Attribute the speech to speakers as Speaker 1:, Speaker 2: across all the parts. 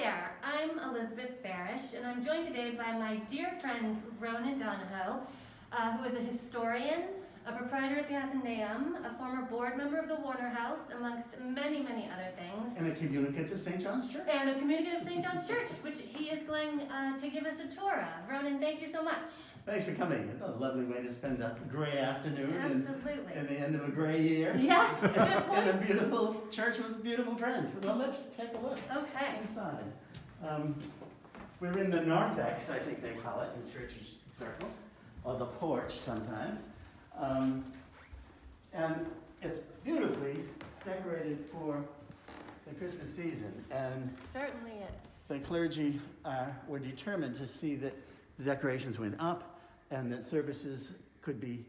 Speaker 1: there, I'm Elizabeth Farish, and I'm joined today by my dear friend Ronan Donohoe, who is a historian, a proprietor at the Athenaeum, a former board member of the Warner House, amongst many, many other things.
Speaker 2: And a communicant of St. John's Church.
Speaker 1: And a communicant of St. John's Church, which he is going to give us a tour of. Ronan, thank you so much.
Speaker 2: Thanks for coming. A lovely way to spend a gray afternoon.
Speaker 1: Absolutely.
Speaker 2: In the end of a gray year.
Speaker 1: Yes, good point.
Speaker 2: In a beautiful church with beautiful friends. Well, let's take a look inside. We're in the narthex, I think they call it, in church circles, or the porch sometimes. And it's beautifully decorated for the Christmas season. And
Speaker 1: Certainly is.
Speaker 2: the clergy were determined to see that the decorations went up and that services could be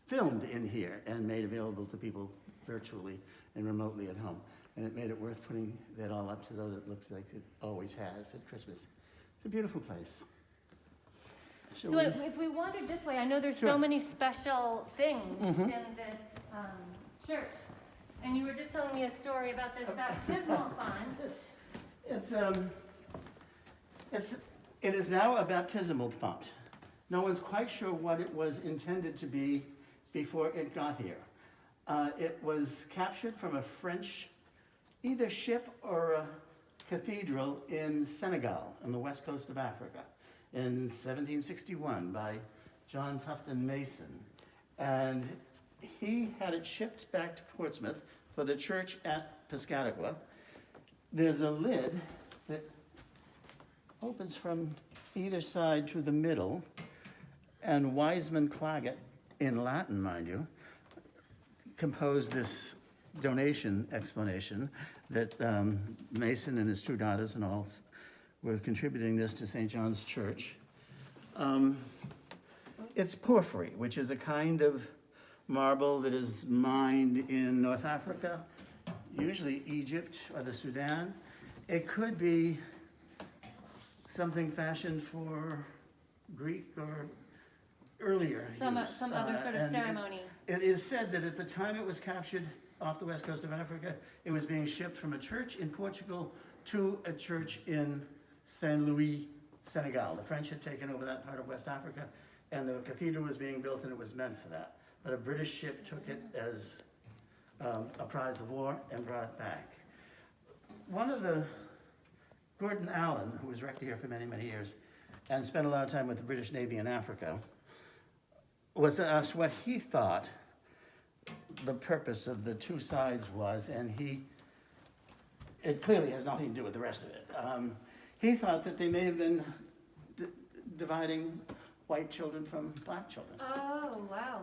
Speaker 2: filmed in here and made available to people virtually and remotely at home. And it made it worth putting that all up to so that it looks like it always has at Christmas. It's a beautiful place.
Speaker 1: So if we wandered this way, I know there's
Speaker 2: Sure.
Speaker 1: so many special things in this church. And you were just telling me a story about this baptismal font.
Speaker 2: It is now a baptismal font. No one's quite sure what it was intended to be before it got here. It was captured from a French either ship or a cathedral in Senegal, on the west coast of Africa, in 1761 by John Tufton Mason. And he had it shipped back to Portsmouth for the church at Piscataqua. There's a lid that opens from either side to the middle, and Wiseman Claggett, in Latin, mind you, composed this donation explanation that Mason and his two daughters and all were contributing this to St. John's Church. It's porphyry, which is a kind of marble that is mined in North Africa, usually Egypt or the Sudan. It could be something fashioned for Greek or earlier
Speaker 1: Some
Speaker 2: use.
Speaker 1: other sort of
Speaker 2: And
Speaker 1: ceremony.
Speaker 2: It is said that at the time it was captured off the west coast of Africa, it was being shipped from a church in Portugal to a church in Saint Louis, Senegal. The French had taken over that part of West Africa, and the cathedral was being built, and it was meant for that. But a British ship took it as a prize of war and brought it back. Gordon Allen, who was rector here for many, many years, and spent a lot of time with the British Navy in Africa, was asked what he thought the purpose of the two sides was, and it clearly has nothing to do with the rest of it. He thought that they may have been dividing white children from black children.
Speaker 1: Oh, wow.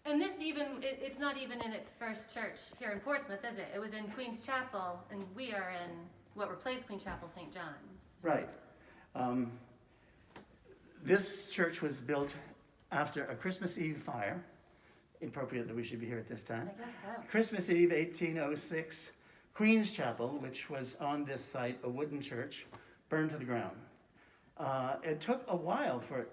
Speaker 1: And this it's not even in its first church here in Portsmouth, is it? It was in Queen's Chapel, and we are in what replaced Queen's Chapel, St. John's.
Speaker 2: Right. This church was built after a Christmas Eve fire. Appropriate that we should be here at this time.
Speaker 1: I guess so.
Speaker 2: Christmas Eve, 1806, Queen's Chapel, which was on this site, a wooden church, burned to the ground. It took a while for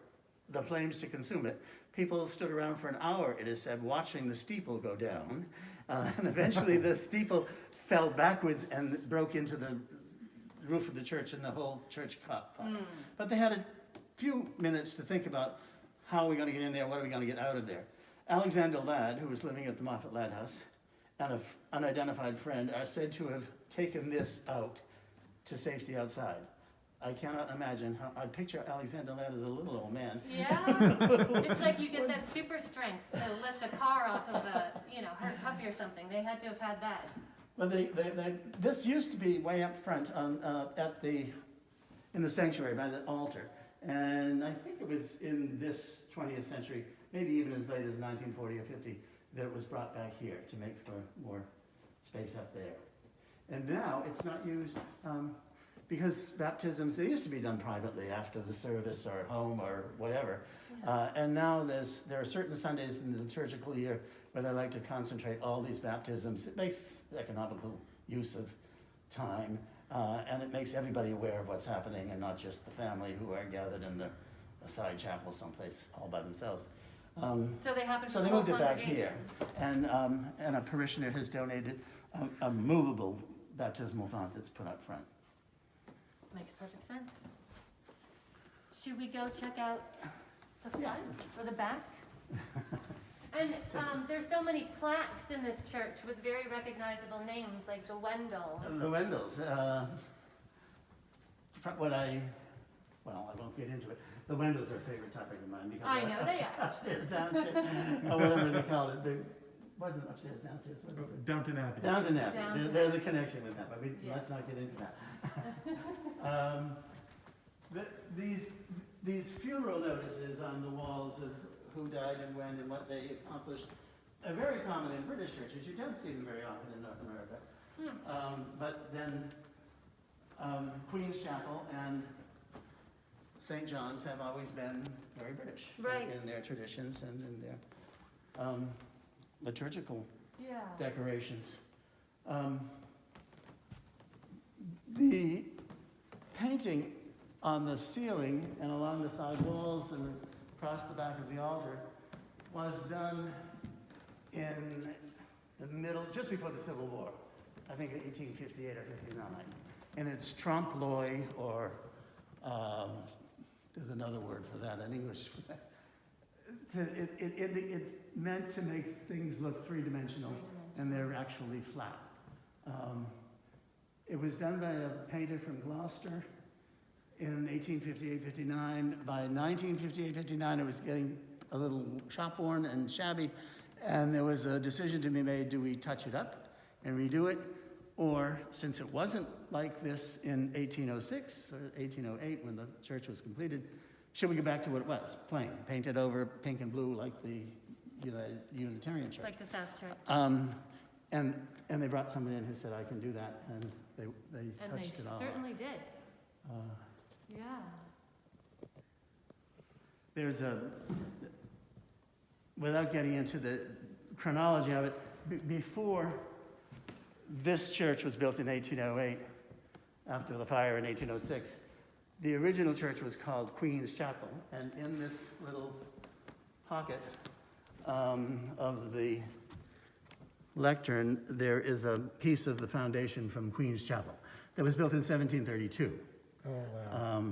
Speaker 2: the flames to consume it. People stood around for an hour, it is said, watching the steeple go down. And eventually the steeple fell backwards and broke into the roof of the church, and the whole church caught fire. But they had a few minutes to think about how are we going to get in there, what are we going to get out of there. Alexander Ladd, who was living at the Moffat Ladd House, and an unidentified friend are said to have taken this out to safety outside. I cannot imagine how, I picture Alexander Ladd as a little old man.
Speaker 1: Yeah, it's like you get that super strength to lift a car off of a, hurt puppy or something. They had to have had that.
Speaker 2: Well, this used to be way up front in the sanctuary by the altar. And I think it was in this 20th century, maybe even as late as 1940 or 50, that it was brought back here to make for more space up there. And now it's not used because baptisms, they used to be done privately after the service or at home or whatever. Yeah. And now there are certain Sundays in the liturgical year where they like to concentrate all these baptisms. It makes economical use of time, and it makes everybody aware of what's happening and not just the family who are gathered in a side chapel someplace all by themselves.
Speaker 1: So they happen to
Speaker 2: So they moved it back here, and a parishioner has donated a movable baptismal font that's put up front.
Speaker 1: Makes perfect sense. Should we go check out the front or the back? And there's so many plaques in this church with very recognizable names, like the Wendell.
Speaker 2: The Wendells. I won't get into it. The Wendells are a favorite topic of mine because
Speaker 1: I know they are.
Speaker 2: Upstairs, downstairs, or whatever they call it. Wasn't upstairs, downstairs. What is it?
Speaker 3: Downton Abbey.
Speaker 2: Downton Abbey.
Speaker 1: Downton
Speaker 2: There's a connection with that, but
Speaker 1: Yes.
Speaker 2: let's not get into that. These funeral notices on the walls of who died and when and what they accomplished are very common in British churches. You don't see them very often in North America. But then Queen's Chapel and St. John's have always been very British in their traditions and in their liturgical decorations. The painting on the ceiling and along the side walls and across the back of the altar was done in the middle, just before the Civil War, I think 1858 or 59. And it's trompe l'oeil, or there's another word for that in English. It's meant to make things look three-dimensional, and they're actually flat. It was done by a painter from Gloucester in 1858-59. By 1958-59, it was getting a little shop-worn and shabby, and there was a decision to be made: do we touch it up and redo it, or, since it wasn't like this in 1806 or 1808 when the church was completed, should we go back to what it was, plain, painted over pink and blue like the Unitarian Church?
Speaker 1: Like the South Church.
Speaker 2: And they brought someone in who said, I can do that, and they touched it all.
Speaker 1: And they certainly did. Yeah.
Speaker 2: There's without getting into the chronology of it, before this church was built in 1808, after the fire in 1806, the original church was called Queen's Chapel, and in this little pocket of the lectern, there is a piece of the foundation from Queen's Chapel that was built in 1732.
Speaker 3: Oh, wow.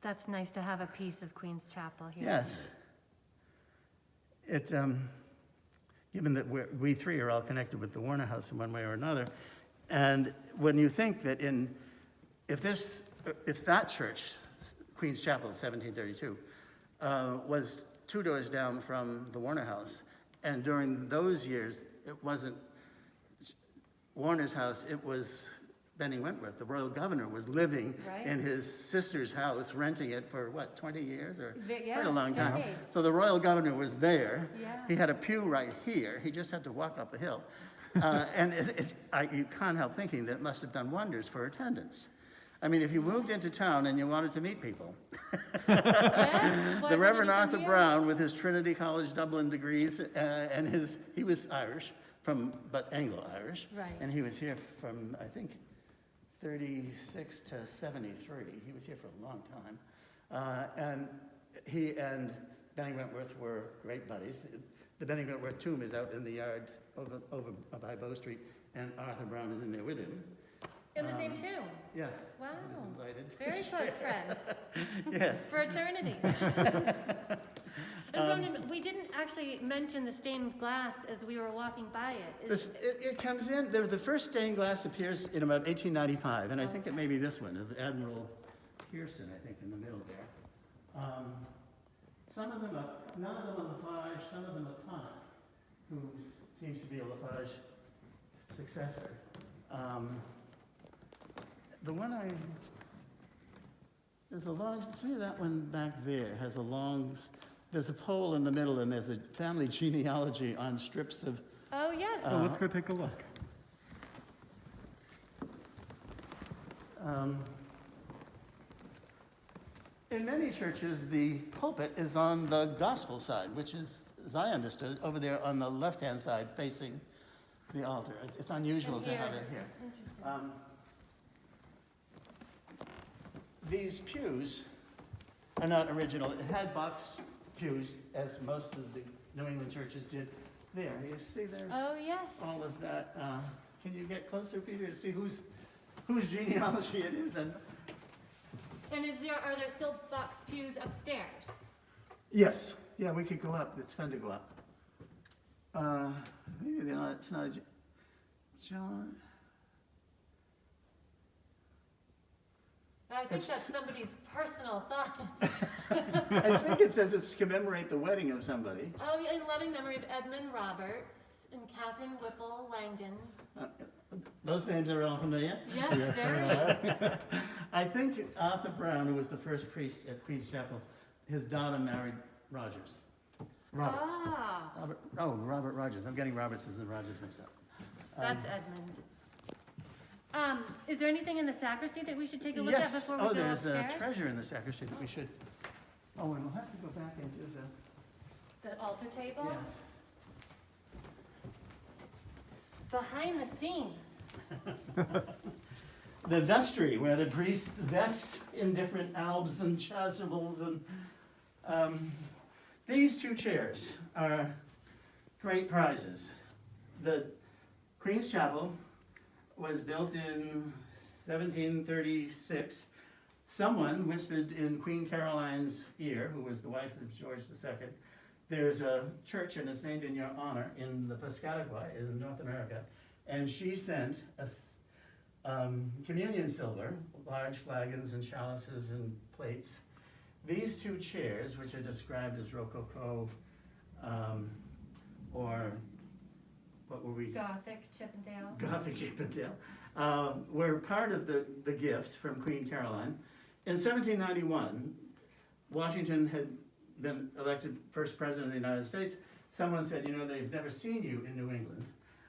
Speaker 1: That's nice to have a piece of Queen's Chapel here.
Speaker 2: Yes. It, given that we three are all connected with the Warner House in one way or another, and when you think that if that church, Queen's Chapel, 1732, was 2 doors down from the Warner House, and during those years, it wasn't Warner's house, it was Benning Wentworth. The royal governor was living in his sister's house, renting it for, 20 years or quite a long time.
Speaker 1: Decades.
Speaker 2: So the royal governor was there.
Speaker 1: Yeah.
Speaker 2: He had a pew right here. He just had to walk up the hill. And you can't help thinking that it must have done wonders for attendance. I mean, if you moved into town and you wanted to meet people, the Reverend Arthur Brown, with his Trinity College Dublin degrees, and he was Irish, but Anglo-Irish, and he was here from, I think, 36 to 73. He was here for a long time. And he and Benning Wentworth were great buddies. The Benning Wentworth tomb is out in the yard over by Bow Street, and Arthur Brown is in there with him.
Speaker 1: In the same tomb?
Speaker 2: Yes.
Speaker 1: Wow.
Speaker 2: He was invited.
Speaker 1: Very close friends.
Speaker 2: Yes.
Speaker 1: For eternity. Ronan, we didn't actually mention the stained glass as we were walking by it.
Speaker 2: It comes in, the first stained glass appears in about 1895, and I think it may be this one, of Admiral Pearson, I think, in the middle there. None of them are Lafarge, some of them are Connick, who seems to be a Lafarge successor. There's a long, see that one back there, there's a pole in the middle, and there's a family genealogy on strips of...
Speaker 1: Oh, yes.
Speaker 3: Let's go take a look.
Speaker 2: In many churches, the pulpit is on the gospel side, which is, as I understood, over there on the left-hand side facing the altar. It's unusual to have it here.
Speaker 1: Interesting.
Speaker 2: These pews are not original. It had box pews, as most of the New England churches did. There, you see there's
Speaker 1: Oh, yes.
Speaker 2: all of that Can you get closer, Peter, to see whose genealogy it is? And
Speaker 1: And are there still box pews upstairs?
Speaker 2: yes, yeah, we could go up. It's fun to go up. Maybe they're not. It's not a John.
Speaker 1: I think that's somebody's personal thoughts.
Speaker 2: I think it says it's to commemorate the wedding of somebody.
Speaker 1: Oh, in loving memory of Edmund Roberts and Catherine Whipple Langdon.
Speaker 2: Those names are all familiar.
Speaker 1: Yes, very.
Speaker 2: I think Arthur Brown, who was the first priest at Queen's Chapel, his daughter married Rogers. Roberts.
Speaker 1: Ah,
Speaker 2: Robert Rogers. I'm getting Roberts's and Rogers mixed up.
Speaker 1: that's Edmund. Is there anything in the sacristy that we should take a look at
Speaker 2: Yes.
Speaker 1: before we
Speaker 2: Oh,
Speaker 1: go
Speaker 2: there's
Speaker 1: upstairs?
Speaker 2: a treasure in the sacristy that we should. Oh, and we'll have to go back into the.
Speaker 1: The altar table?
Speaker 2: Yes.
Speaker 1: Behind the scenes.
Speaker 2: The vestry, where the priests vest in different albs and chasubles, and these two chairs are great prizes. The Queen's Chapel was built in 1736. Someone whispered in Queen Caroline's ear, who was the wife of George II, there's a church and it's named in your honor in the Piscataqua in North America, and she sent a communion silver, large flagons and chalices and plates. These two chairs, which are described as Rococo, or what were we?
Speaker 1: Gothic Chippendale.
Speaker 2: Gothic Chippendale, were part of the gift from Queen Caroline. In 1791, Washington had been elected first president of the United States. Someone said, you know, they've never seen you in New England.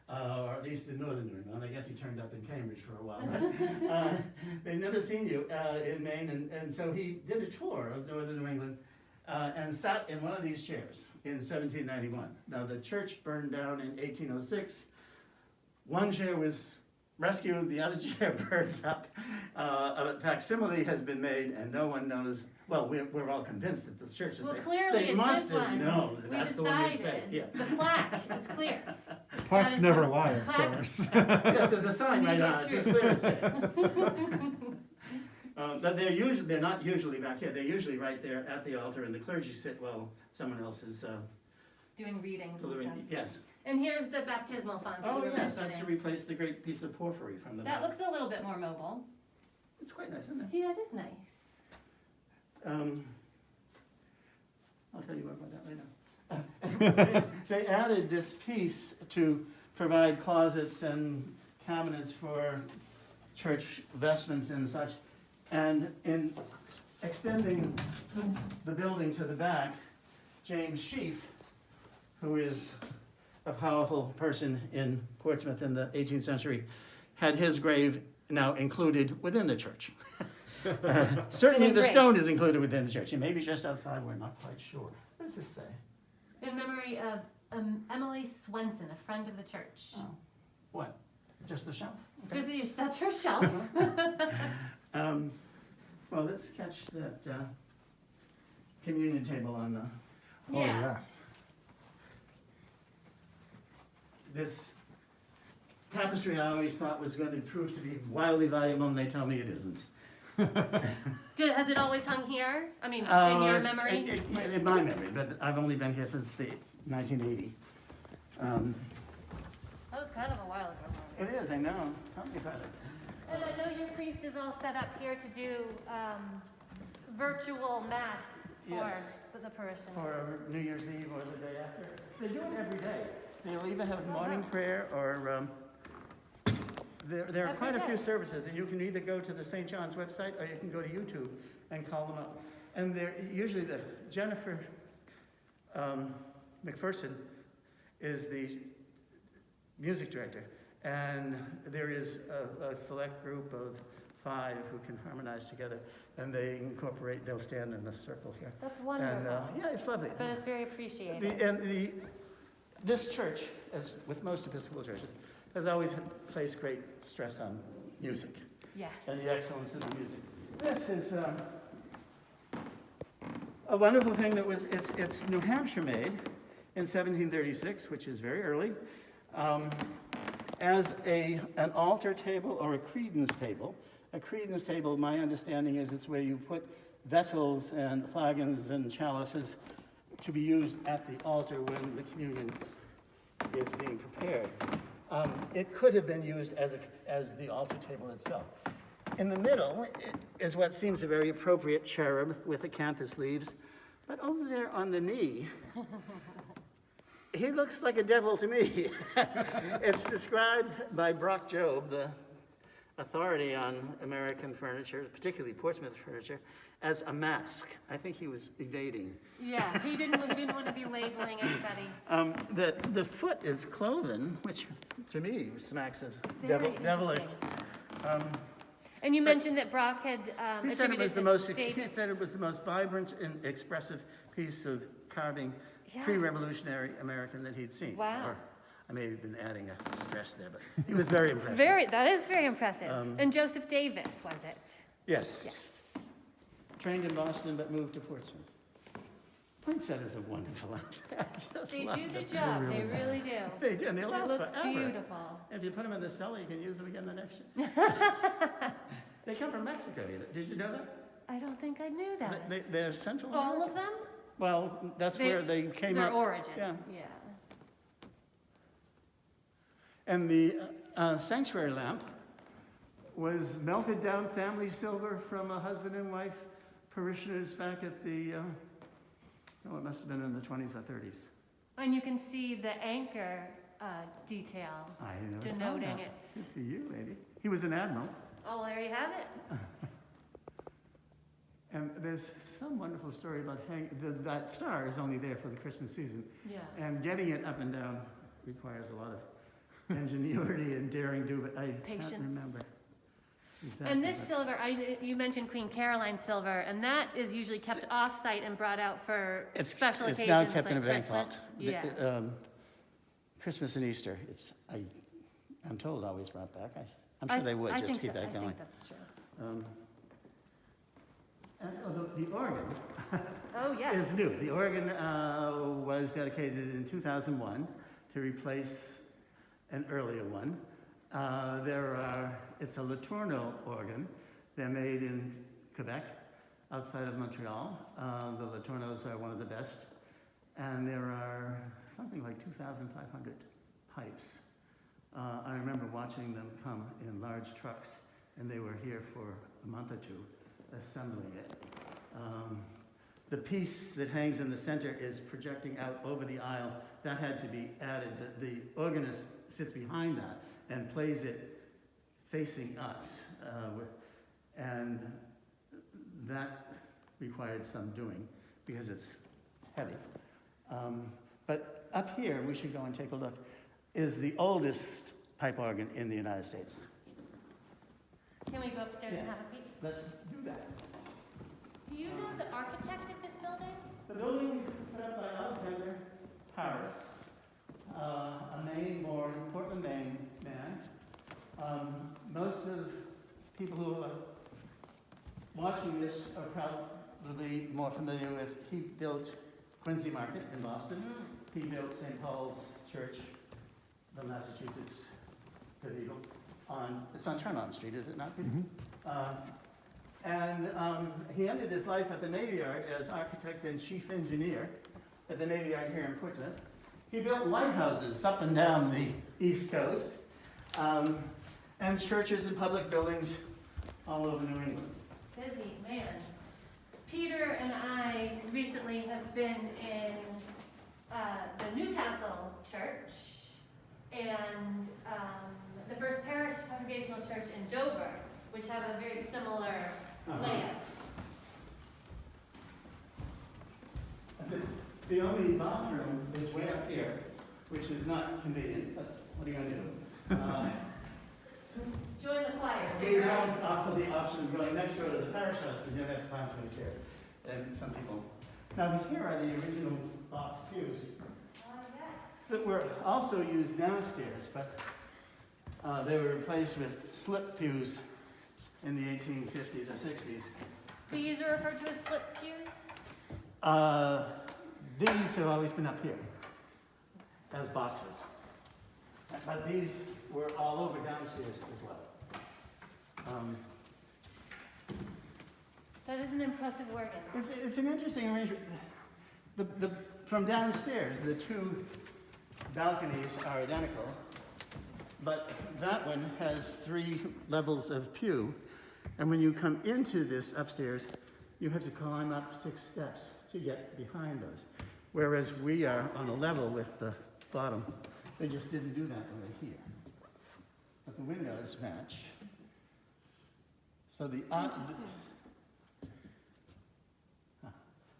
Speaker 2: Or at least in northern New England. I guess he turned up in Cambridge for a while. But, they've never seen you in Maine, and so he did a tour of northern New England and sat in one of these chairs in 1791. Now the church burned down in 1806. One chair was rescued, the other chair burned up. A facsimile has been made, and no one knows. Well, we're all convinced at this church that
Speaker 1: Well,
Speaker 2: they
Speaker 1: clearly it's
Speaker 2: must
Speaker 1: this
Speaker 2: have
Speaker 1: one.
Speaker 2: known that
Speaker 1: We
Speaker 2: that's the one you'd say.
Speaker 1: decided.
Speaker 2: Yeah.
Speaker 1: The plaque is clear.
Speaker 3: Plaques
Speaker 1: is
Speaker 3: never
Speaker 1: one.
Speaker 3: lie, of
Speaker 1: Plaques-
Speaker 3: course.
Speaker 2: Yes, there's a sign right on it, it's
Speaker 1: True.
Speaker 2: clear as day. But they're not usually back here, they're usually right there at the altar, and the clergy sit while someone else is
Speaker 1: Doing readings and
Speaker 2: delivering,
Speaker 1: stuff.
Speaker 2: yes.
Speaker 1: And here's the baptismal font that
Speaker 2: Oh,
Speaker 1: you were
Speaker 2: yes, that's to
Speaker 1: mentioning.
Speaker 2: replace the great piece of porphyry from the
Speaker 1: That
Speaker 2: back.
Speaker 1: looks a little bit more mobile.
Speaker 2: It's quite nice, isn't it?
Speaker 1: Yeah, it is nice.
Speaker 2: I'll tell you more about that later. They added this piece to provide closets and cabinets for church vestments and such. And in extending the building to the back, James Sheaf, who is a powerful person in Portsmouth in the 18th century, had his grave now included within the church. Certainly the stone is included within the church. It may be just outside, we're not quite sure. What does this say?
Speaker 1: In memory of Emily Swenson, a friend of the church.
Speaker 2: Oh, what? Just the shelf?
Speaker 1: That's her shelf.
Speaker 2: Well, let's catch that communion table on the,
Speaker 3: Oh,
Speaker 1: Yeah.
Speaker 3: yes.
Speaker 2: this tapestry I always thought was going to prove to be wildly valuable, and they tell me it isn't.
Speaker 1: Has it always hung here? I mean, in your
Speaker 2: It's-
Speaker 1: memory?
Speaker 2: In my memory, but I've only been here since the 1980.
Speaker 1: That was kind of a while ago.
Speaker 2: It is, I know. Tell me about it.
Speaker 1: And I know your priest is all set up here to do virtual mass for
Speaker 2: Yes.
Speaker 1: the parishioners.
Speaker 2: Or New Year's Eve or the day after. They do it every day. They'll even have morning prayer or, there are quite a few services, and you can either go to the St. John's website or you can go to YouTube and call them up. And they're usually Jennifer McPherson is the music director. And there is a select group of 5 who can harmonize together, and they'll stand in a circle here.
Speaker 1: That's
Speaker 2: And,
Speaker 1: wonderful.
Speaker 2: yeah, it's lovely.
Speaker 1: But it's very appreciated.
Speaker 2: This church, as with most Episcopal churches, has always placed great stress on music
Speaker 1: Yes.
Speaker 2: and the excellence of the music. This is a wonderful thing that was, it's New Hampshire made in 1736, which is very early. as an altar table or a credence table. A credence table, my understanding is it's where you put vessels and flagons and chalices to be used at the altar when the communion is being prepared. It could have been used as the altar table itself. In the middle is what seems a very appropriate cherub with acanthus leaves, but over there on the knee, he looks like a devil to me. It's described by Brock Job, the authority on American furniture, particularly Portsmouth furniture, as a mask. I think he was evading.
Speaker 1: Yeah, he didn't want to be labeling anybody.
Speaker 2: The foot is cloven, which to me smacks of
Speaker 1: Very
Speaker 2: devilish.
Speaker 1: And you mentioned that Brock had
Speaker 2: He said it was the most. He
Speaker 1: Davis.
Speaker 2: said it was the most vibrant and expressive piece of carving,
Speaker 1: Yeah.
Speaker 2: pre-revolutionary American that he'd seen.
Speaker 1: Wow.
Speaker 2: Or I may have been adding a stress there, but he was very impressive.
Speaker 1: That is very impressive. And Joseph Davis, was it?
Speaker 2: Yes.
Speaker 1: Yes.
Speaker 2: Trained in Boston, but moved to Portsmouth. Poinsettias are wonderful. I just
Speaker 1: They
Speaker 2: love
Speaker 1: do the
Speaker 2: them.
Speaker 1: job, they really do.
Speaker 2: They do, and they
Speaker 1: It
Speaker 2: last
Speaker 1: looks
Speaker 2: forever.
Speaker 1: beautiful.
Speaker 2: And if you put them in the cellar, you can use them again the next year. They come from Mexico. Did you know that?
Speaker 1: I don't think I knew that.
Speaker 2: They're Central
Speaker 1: All
Speaker 2: American.
Speaker 1: of them?
Speaker 2: Well, that's where they came
Speaker 1: Their
Speaker 2: up.
Speaker 1: origin.
Speaker 2: Yeah.
Speaker 1: Yeah.
Speaker 2: And the sanctuary lamp was melted down family silver from a husband and wife parishioners back at the, it must have been in the 20s or 30s.
Speaker 1: And you can see the anchor detail
Speaker 2: I never saw
Speaker 1: denoting
Speaker 2: that.
Speaker 1: it.
Speaker 2: Good for you, lady. He was an admiral.
Speaker 1: Oh, there you have it.
Speaker 2: And there's some wonderful story about that star is only there for the Christmas season.
Speaker 1: Yeah.
Speaker 2: And getting it up and down requires a lot of ingenuity and daring do, but I
Speaker 1: Patience.
Speaker 2: can't remember. Exactly.
Speaker 1: And this silver, you mentioned Queen Caroline silver, and that is usually kept off-site and brought out for special occasions.
Speaker 2: It's now kept
Speaker 1: like
Speaker 2: in a bank
Speaker 1: Christmas.
Speaker 2: vault.
Speaker 1: Yeah.
Speaker 2: Christmas and Easter, I'm told always brought back. I'm sure they would,
Speaker 1: I
Speaker 2: just
Speaker 1: think
Speaker 2: to keep
Speaker 1: so.
Speaker 2: that going.
Speaker 1: I think that's true.
Speaker 2: And the organ
Speaker 1: Oh, yes.
Speaker 2: is new. The organ was dedicated in 2001 to replace an earlier one. It's a Letourneau organ. They're made in Quebec, outside of Montreal. The Letourneaus are one of the best. And there are something like 2,500 pipes. I remember watching them come in large trucks, and they were here for a month or two, assembling it. The piece that hangs in the center is projecting out over the aisle. That had to be added. The organist sits behind that and plays it facing us. And that required some doing because it's heavy. But up here, we should go and take a look, is the oldest pipe organ in the United States.
Speaker 1: Can we go upstairs and
Speaker 2: Yeah.
Speaker 1: have a peek?
Speaker 2: Let's do that.
Speaker 1: Do you know the architect of this building?
Speaker 2: The building was put up by Alexander Paris, a Maine-born, Portland, Maine man. Most of people who are watching this are probably more familiar with, he built Quincy Market in Boston. He built St. Paul's Church, the Massachusetts Cathedral. It's on Turn-On Street, is it not? And he ended his life at the Navy Yard as architect and chief engineer at the Navy Yard here in Portsmouth. He built lighthouses up and down the East Coast, and churches and public buildings all over New England.
Speaker 1: Busy, man. Peter and I recently have been in the Newcastle Church and the First Parish Congregational Church in Dover, which have a very similar layout.
Speaker 2: The only bathroom is way up here, which is not convenient, but what are you going to do?
Speaker 1: Join the choir.
Speaker 2: We don't offer the option of going next door to the parish house because you don't have to climb so many stairs. And some people. Now here are the original box pews that were also used downstairs, but they were replaced with slip pews in the 1850s or 60s.
Speaker 1: These are referred to as slip pews?
Speaker 2: These have always been up here as boxes. But these were all over downstairs as well.
Speaker 1: That is an impressive organ.
Speaker 2: It's an interesting arrangement. From downstairs, the two balconies are identical, but that one has 3 levels of pew, and when you come into this upstairs, you have to climb up 6 steps to get behind those. Whereas we are on a level with the bottom. They just didn't do that over here. But the windows match. So the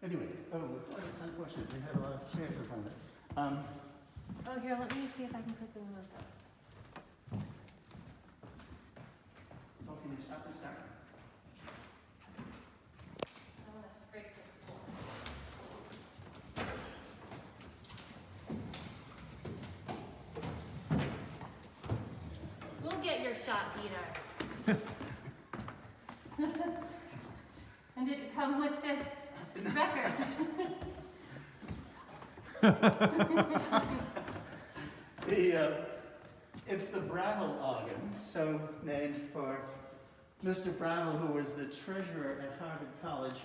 Speaker 2: anyway, it's unfortunate. We had a lot of chairs in front of it.
Speaker 1: Oh, here, let me see if I can put them in those.
Speaker 2: Oh, can you stop and start?
Speaker 1: I want to scrape this floor. We'll get your shot, Peter. And did it come with this record?
Speaker 2: It's the Brattle organ, so named for Mr. Brattle, who was the treasurer at Harvard College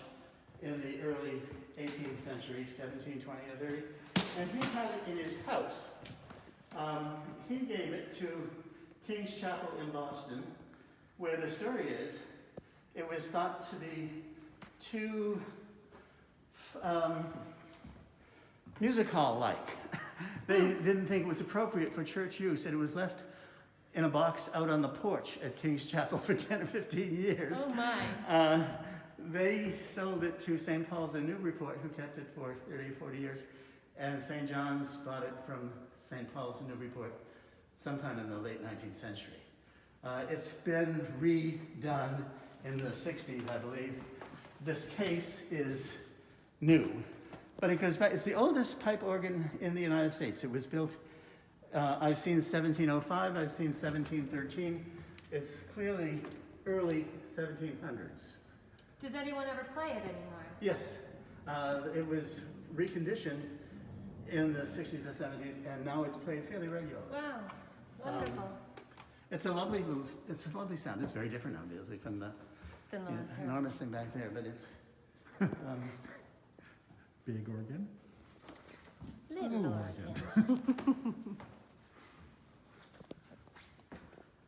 Speaker 2: in the early 18th century, 1720 or 30, and he had it in his house. He gave it to King's Chapel in Boston, where the story is, it was thought to be too music hall-like. They didn't think it was appropriate for church use, and it was left in a box out on the porch at King's Chapel for 10 or 15 years.
Speaker 1: Oh my.
Speaker 2: They sold it to St. Paul's in Newburyport, who kept it for 30 or 40 years, and St. John's bought it from St. Paul's in Newburyport sometime in the late 19th century. It's been redone in the 60s, I believe. This case is new, but it goes back. It's the oldest pipe organ in the United States. It was built, I've seen 1705, I've seen 1713. It's clearly early 1700s.
Speaker 1: Does anyone ever play it anymore?
Speaker 2: Yes, it was reconditioned in the 60s and 70s, and now it's played fairly regularly.
Speaker 1: Wow, wonderful.
Speaker 2: It's a lovely sound. It's very different, obviously, from the enormous thing back there, but it's
Speaker 3: Big organ.
Speaker 1: Little organ.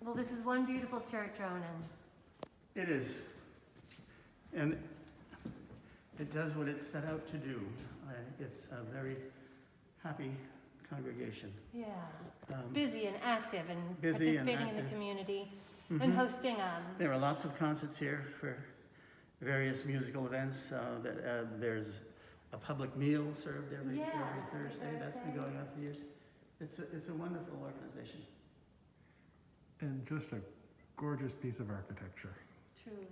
Speaker 1: Well, this is one beautiful church, Ronan.
Speaker 2: It is. And it does what it's set out to do. It's a very happy congregation.
Speaker 1: Yeah. Busy and active and
Speaker 2: Busy and
Speaker 1: participating in the
Speaker 2: active.
Speaker 1: community and hosting
Speaker 2: There are lots of concerts here for various musical events. There's a public meal served every Thursday. That's been going on for years. It's a wonderful organization.
Speaker 3: And just a gorgeous piece of architecture.
Speaker 1: Truly.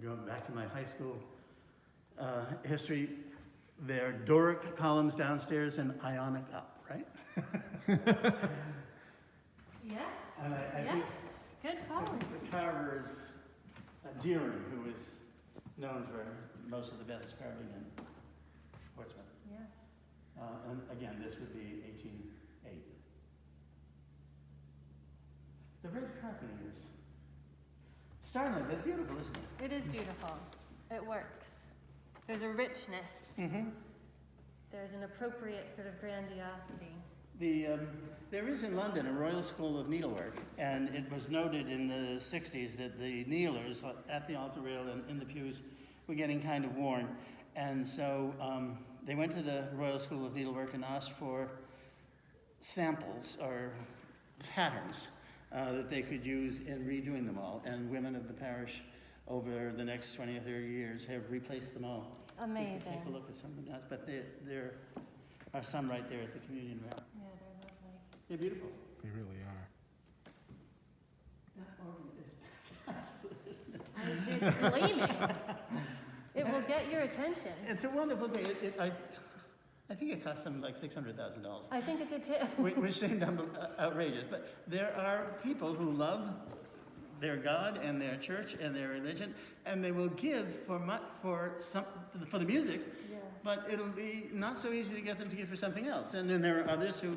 Speaker 2: Going back to my high school history, there are Doric columns downstairs and Ionic up, right?
Speaker 1: Yes.
Speaker 2: And I
Speaker 1: Yes.
Speaker 2: think
Speaker 1: Good call.
Speaker 2: the carver is Deering, who is known for most of the best carving in Portsmouth.
Speaker 1: Yes.
Speaker 2: And again, this would be 1808. The red carpeting is startling, but beautiful, isn't it?
Speaker 1: It is beautiful. It works. There's a richness. There's an appropriate sort of grandiosity.
Speaker 2: There is in London a Royal School of Needlework, and it was noted in the 60s that the kneelers at the altar rail and in the pews were getting kind of worn. And so they went to the Royal School of Needlework and asked for samples or patterns that they could use in redoing them all. And women of the parish over the next 20 or 30 years have replaced them all.
Speaker 1: Amazing.
Speaker 2: You can take a look at some of that, but there are some right there at the communion rail.
Speaker 1: Yeah, they're lovely.
Speaker 2: They're beautiful.
Speaker 3: They really are.
Speaker 2: That organ is spectacular, isn't it?
Speaker 1: It's gleaming. It will get your attention.
Speaker 2: It's a wonderful thing. I think it cost something like $600,000,
Speaker 1: I think it did too.
Speaker 2: which seemed outrageous. But there are people who love their God and their church and their religion, and they will give for the music
Speaker 1: Yeah.
Speaker 2: but it'll be not so easy to get them to give for something else. And then there are others who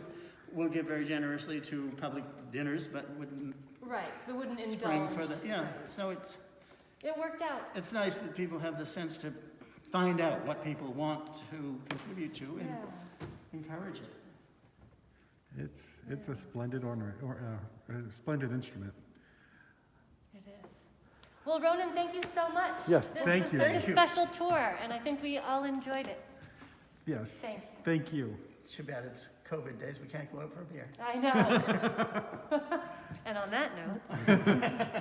Speaker 2: will give very generously to public dinners, but wouldn't
Speaker 1: Right, we wouldn't
Speaker 2: spring
Speaker 1: indulge.
Speaker 2: for the, yeah.
Speaker 1: Right.
Speaker 2: So
Speaker 1: It worked out.
Speaker 2: it's nice that people have the sense to find out what people want to contribute to and
Speaker 1: Yeah.
Speaker 2: encourage it.
Speaker 3: It's a splendid ornament, or a splendid instrument.
Speaker 1: It is. Well, Ronan, thank you so much.
Speaker 3: Yes,
Speaker 1: This
Speaker 3: thank
Speaker 1: was
Speaker 3: you.
Speaker 1: such
Speaker 2: Thank
Speaker 1: a
Speaker 2: you.
Speaker 1: special tour, and I think we all enjoyed it.
Speaker 3: Yes.
Speaker 1: Thank you.
Speaker 3: Thank you.
Speaker 2: It's too bad it's COVID days, we can't go out for a beer.
Speaker 1: I know. And on that note.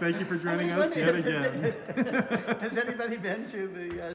Speaker 3: Thank you for
Speaker 2: I
Speaker 3: joining
Speaker 2: was
Speaker 3: us yet
Speaker 2: wondering,
Speaker 3: again.
Speaker 2: has anybody been to the